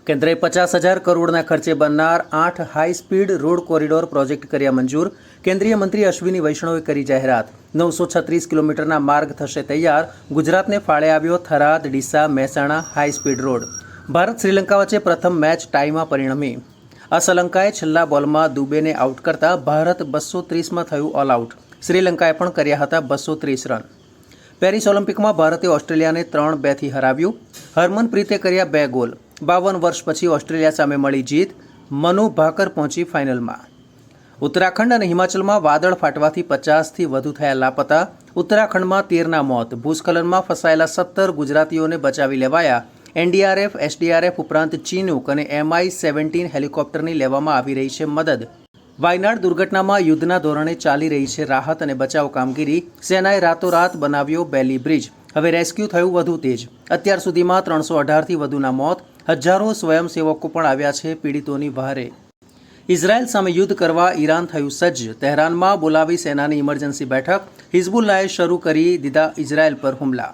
કેન્દ્રએ 50,000 કરોડના ખર્ચે બનનાર 8 high speed road corridor project કર્યા મંજૂર. કેન્દ્રીય મંત્રી અશ્વિની વૈષ્ણવે કરી જાહેરાત. 936 કિલોમીટરના માર્ગ થશે તૈયાર. ગુજરાતને ફાળે આવ્યો Tharad Deesa Mehsana high speed road. Bharat Sri Lanka વચ્ચે પ્રથમ મેચ ટાઈમાં પરિણમી. અસલંકાએ છેલ્લા બોલમાં દુબેને આઉટ કરતા ભારત 230માં થયું ઓલ આઉટ. શ્રીલંકાએ પણ કર્યા હતા 230 રન. પેરિસ ઓલિમ્પિકમાં ભારતે ઓસ્ટ્રેલિયાને 3-2થી હરાવ્યું. હરમનપ્રીતે કર્યા 2 ગોલ. 52 વર્ષ પછી ઓસ્ટ્રેલિયા સામે મળી જીત. મનુ ભાકર પહોંચી ફાઇનલમાં. ઉત્તરાખંડ અને હિમાચલમાં વાદળ ફાટવાથી 50થી વધુ થયા લાપતા. ઉત્તરાખંડમાં 13ના મોત. ભૂસ્ખલનમાં ફસાયેલા 17 ગુજરાતીઓને બચાવી લેવાયા. એનડીઆરએફ એસડીઆરએફ ઉપરાંત ચિનૂક અને MI-17 હેલિકોપ્ટરની લેવામાં આવી રહી છે મદદ. વાયનાડ દુર્ઘટનામાં યુદ્ધના ધોરણે ચાલી રહી છે રાહત અને બચાવ કામગીરી. સેનાએ રાતોરાત બનાવ્યો બેલી બ્રિજ. હવે રેસ્ક્યુ થયું વધુ તેજ. અત્યાર સુધીમાં 318થી વધુના મોત. હજારો સ્વયંસેવકો પણ આવ્યા છે પીડિતોની વહારે. ઇઝરાયલ સામે યુદ્ધ કરવા ઈરાન થયું સજ્જ. તહેરાનમાં બોલાવી સેનાની ઇમરજન્સી બેઠક. હિઝબુલ્લાએ શરૂ કરી દીધા ઇઝરાયલ પર હુમલા.